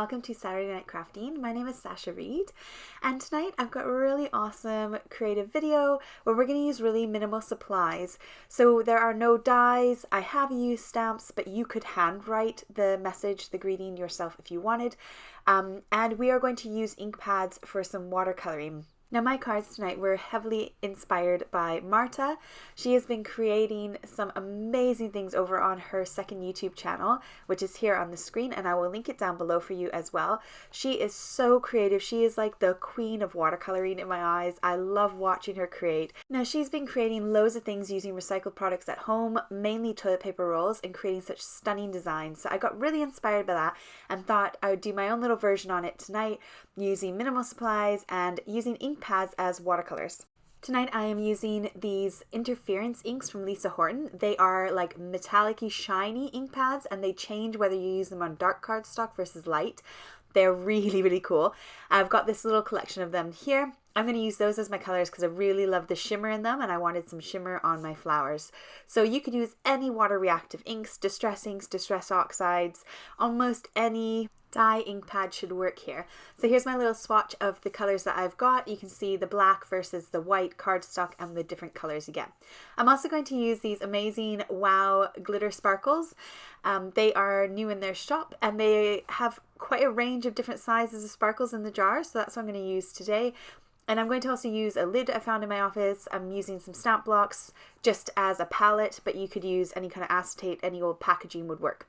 welcome to Saturday Night Crafting. My name is Sasha Reade, and tonight I've got a really awesome creative video where we're going to use really minimal supplies. So there are no dies. I have used stamps, but you could handwrite the message, the greeting yourself if you wanted. And we are going to use ink pads for some watercoloring. Now my cards tonight were heavily inspired by Marta. She has been creating some amazing things over on her second YouTube channel, which is here on the screen, and I will link it down below for you as well. She is so creative. She is like the queen of watercoloring in my eyes. I love watching her create. Now she's been creating loads of things using recycled products at home, mainly toilet paper rolls, and creating such stunning designs. So I got really inspired by that and thought I would do my own little version on it tonight using minimal supplies and using ink pads as watercolors. Tonight I am using these interference inks from Horton. They are like metallic-y, shiny ink pads, and they change whether you use them on dark cardstock versus light. They're really, really cool. I've got this little collection of them here. I'm going to use those as my colors because I really love the shimmer in them and I wanted some shimmer on my flowers. So you could use any water reactive inks, distress oxides, almost any dye ink pad should work here. So here's my little swatch of the colors that I've got. You can see the black versus the white cardstock and the different colors you get. I'm also going to use these amazing Wow glitter sparkles. They are new in their shop and they have quite a range of different sizes of sparkles in the jar, so that's what I'm going to use today. And I'm going to also use a lid I found in my office. I'm using some stamp blocks just as a palette, but you could use any kind of acetate, any old packaging would work.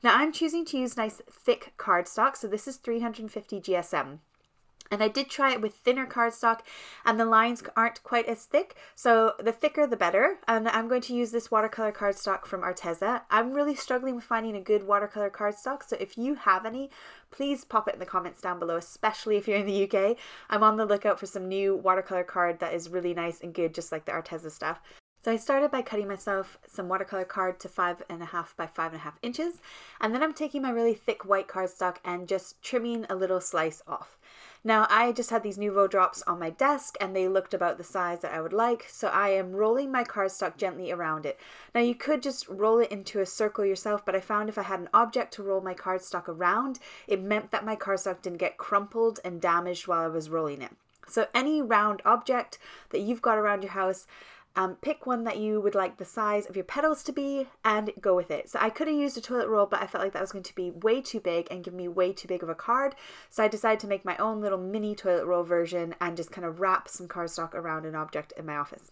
Now I'm choosing to use nice thick cardstock, so this is 350 GSM. And I did try it with thinner cardstock and the lines aren't quite as thick, so the thicker the better. And I'm going to use this watercolor cardstock from Arteza. I'm really struggling with finding a good watercolor cardstock, so if you have any, please pop it in the comments down below, especially if you're in the UK. I'm on the lookout for some new watercolor card that is really nice and good, just like the Arteza stuff. So I started by cutting myself some watercolor card to 5.5 by 5.5 inches, and then I'm taking my really thick white cardstock and just trimming a little slice off. Now I just had these Nuvo drops on my desk and they looked about the size that I would like, so I am rolling my cardstock gently around it. Now you could just roll it into a circle yourself, but I found if I had an object to roll my cardstock around, it meant that my cardstock didn't get crumpled and damaged while I was rolling it. So any round object that you've got around your house, pick one that you would like the size of your petals to be and go with it. So I could have used a toilet roll, but I felt like that was going to be way too big and give me way too big of a card. So I decided to make my own little mini toilet roll version and just kind of wrap some cardstock around an object in my office.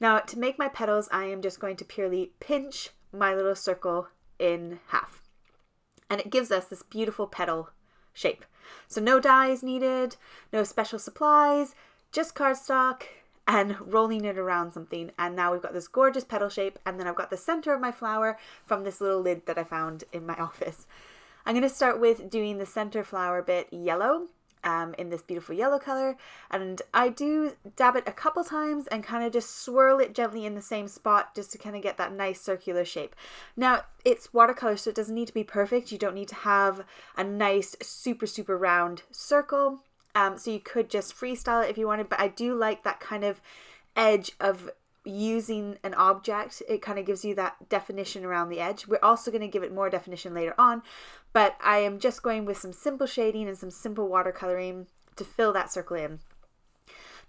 Now to make my petals, I am just going to purely pinch my little circle in half. And it gives us this beautiful petal shape. So no dies needed, no special supplies, just cardstock and rolling it around something, and now we've got this gorgeous petal shape, and then I've got the center of my flower from this little lid that I found in my office. I'm going to start with doing the center flower bit yellow, in this beautiful yellow color, and I do dab it a couple times and kind of just swirl it gently in the same spot just to kind of get that nice circular shape. Now it's watercolor, so it doesn't need to be perfect. You don't need to have a nice super round circle. So you could just freestyle it if you wanted, but I do like that kind of edge of using an object. It kind of gives you that definition around the edge. We're also going to give it more definition later on, but I am just going with some simple shading and some simple watercoloring to fill that circle in.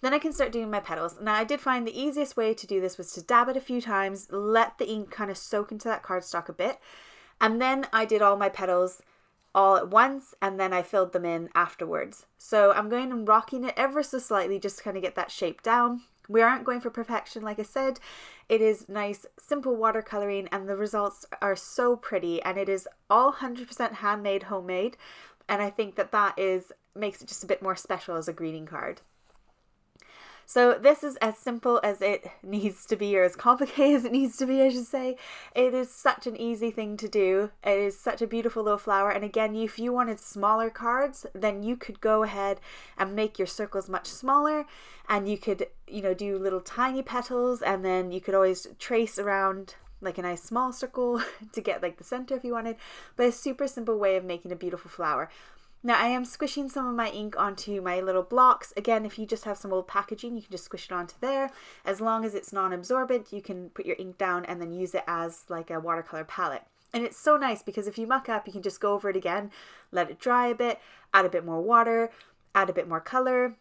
Then I can start doing my petals. Now I did find the easiest way to do this was to dab it a few times, let the ink kind of soak into that cardstock a bit, and then I did all my petals all at once, and then I filled them in afterwards. So I'm going and rocking it ever so slightly just to kind of get that shape down. We aren't going for perfection, like I said. It is nice, simple watercoloring, and the results are so pretty, and it is all 100% handmade, homemade, and I think that makes it just a bit more special as a greeting card. So this is as simple as it needs to be, or as complicated as it needs to be, I should say. It is such an easy thing to do. It is such a beautiful little flower. And again, if you wanted smaller cards, then you could go ahead and make your circles much smaller, and you could, do little tiny petals, and then you could always trace around like a nice small circle to get like the center if you wanted. But a super simple way of making a beautiful flower. Now I am squishing some of my ink onto my little blocks. Again, if you just have some old packaging, you can just squish it onto there. As long as it's non-absorbent, you can put your ink down and then use it as like a watercolor palette. And it's so nice because if you muck up, you can just go over it again, let it dry a bit, add a bit more water, add a bit more color.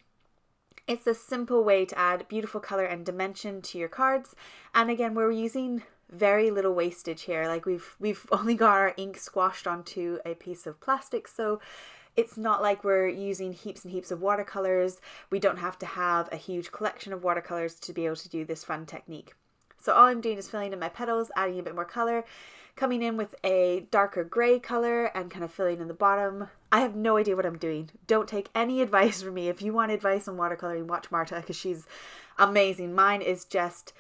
It's a simple way to add beautiful color and dimension to your cards. And again, we're using very little wastage here. Like we've only got our ink squashed onto a piece of plastic, so it's not like we're using heaps and heaps of watercolors. We don't have to have a huge collection of watercolors to be able to do this fun technique. So all I'm doing is filling in my petals, adding a bit more color, coming in with a darker gray color and kind of filling in the bottom. I have no idea what I'm doing. Don't take any advice from me. If you want advice on watercoloring, watch Marta because she's amazing. Mine is just,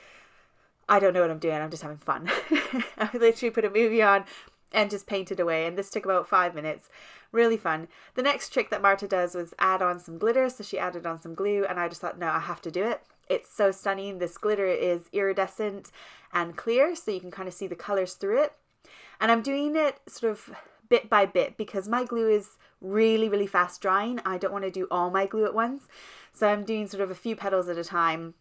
I don't know what I'm doing. I'm just having fun. I literally put a movie on and just painted away, and this took about 5 minutes. Really fun. The next trick that Marta does was add on some glitter, so she added on some glue, and I just thought, no, I have to do it. It's so stunning. This glitter is iridescent and clear, so you can kind of see the colors through it. And I'm doing it sort of bit by bit because my glue is really, really fast drying. I don't want to do all my glue at once, so I'm doing sort of a few petals at a time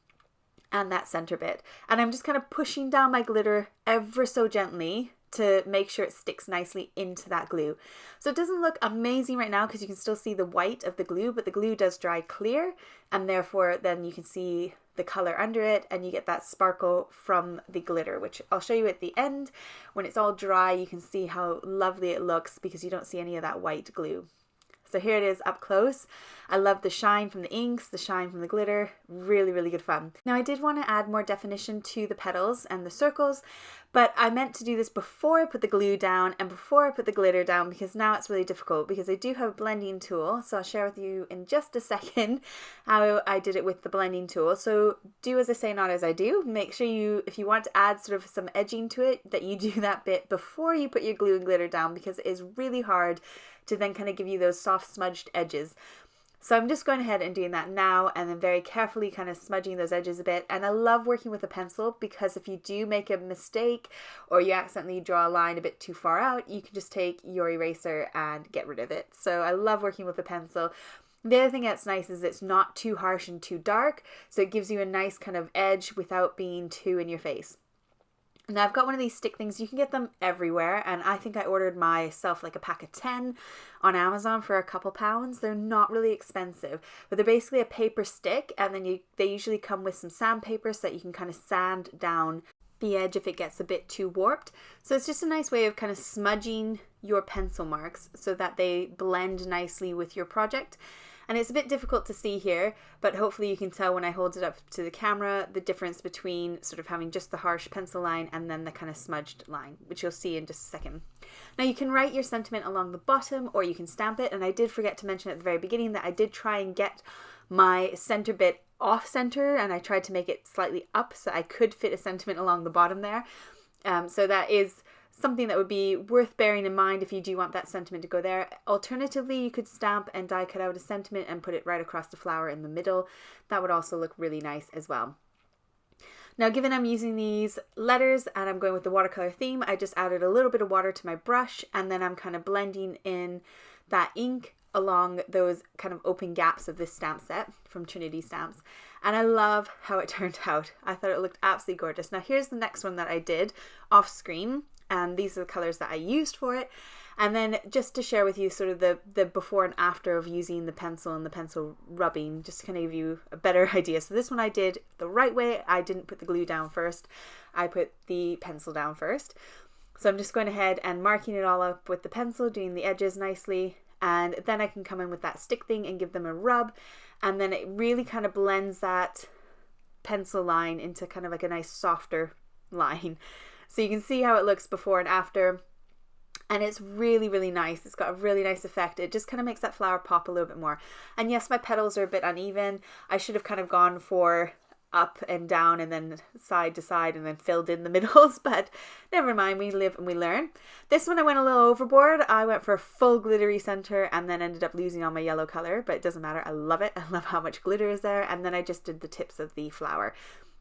and that center bit. And I'm just kind of pushing down my glitter ever so gently to make sure it sticks nicely into that glue. So it doesn't look amazing right now because you can still see the white of the glue, but the glue does dry clear, and therefore then you can see the color under it and you get that sparkle from the glitter, which I'll show you at the end. When it's all dry, you can see how lovely it looks because you don't see any of that white glue. So here it is up close. I love the shine from the inks, the shine from the glitter. Really, really good fun. Now I did want to add more definition to the petals and the circles, but I meant to do this before I put the glue down and before I put the glitter down because now it's really difficult because I do have a blending tool. So I'll share with you in just a second how I did it with the blending tool. So do as I say, not as I do. Make sure you, if you want to add sort of some edging to it, that you do that bit before you put your glue and glitter down because it is really hard to then kind of give you those soft smudged edges. So I'm just going ahead and doing that now and then very carefully kind of smudging those edges a bit. And I love working with a pencil because if you do make a mistake or you accidentally draw a line a bit too far out, you can just take your eraser and get rid of it. So I love working with a pencil. The other thing that's nice is it's not too harsh and too dark, so it gives you a nice kind of edge without being too in your face. Now I've got one of these stick things. You can get them everywhere, and I think I ordered myself like a pack of 10 on Amazon for a couple pounds. They're not really expensive, but they're basically a paper stick, and then they usually come with some sandpaper so that you can kind of sand down the edge if it gets a bit too warped. So it's just a nice way of kind of smudging your pencil marks so that they blend nicely with your project. And it's a bit difficult to see here, but hopefully you can tell when I hold it up to the camera the difference between sort of having just the harsh pencil line and then the kind of smudged line, which you'll see in just a second. Now you can write your sentiment along the bottom or you can stamp it, and I did forget to mention at the very beginning that I did try and get my center bit off center, and I tried to make it slightly up so I could fit a sentiment along the bottom there. So that is something that would be worth bearing in mind if you do want that sentiment to go there. Alternatively, you could stamp and die cut out a sentiment and put it right across the flower in the middle. That would also look really nice as well. Now, given I'm using these letters and I'm going with the watercolor theme, I just added a little bit of water to my brush, and then I'm kind of blending in that ink along those kind of open gaps of this stamp set from Trinity Stamps. And I love how it turned out. I thought it looked absolutely gorgeous. Now here's the next one that I did off screen, and these are the colors that I used for it. And then just to share with you sort of the before and after of using the pencil and the pencil rubbing, just to kind of give you a better idea. So this one I did the right way. I didn't put the glue down first. I put the pencil down first. So I'm just going ahead and marking it all up with the pencil, doing the edges nicely. And then I can come in with that stick thing and give them a rub. And then it really kind of blends that pencil line into kind of like a nice softer line. So you can see how it looks before and after. And it's really, really nice. It's got a really nice effect. It just kind of makes that flower pop a little bit more. And yes, my petals are a bit uneven. I should have kind of gone for up and down and then side to side and then filled in the middles, but never mind, we live and we learn. This one I went a little overboard. I went for a full glittery center and then ended up losing all my yellow color, but it doesn't matter. I love it. I love how much glitter is there. And then I just did the tips of the flower.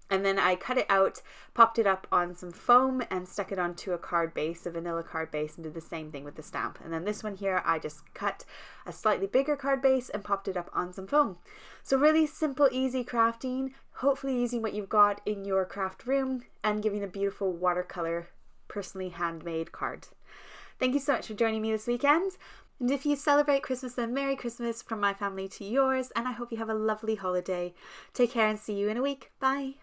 And then I cut it out, popped it up on some foam and stuck it onto a card base, a vanilla card base, and did the same thing with the stamp. And then this one here, I just cut a slightly bigger card base and popped it up on some foam. So really simple, easy crafting, hopefully using what you've got in your craft room and giving a beautiful watercolor, personally handmade card. Thank you so much for joining me this weekend. And if you celebrate Christmas, then Merry Christmas from my family to yours, and I hope you have a lovely holiday. Take care and see you in a week. Bye.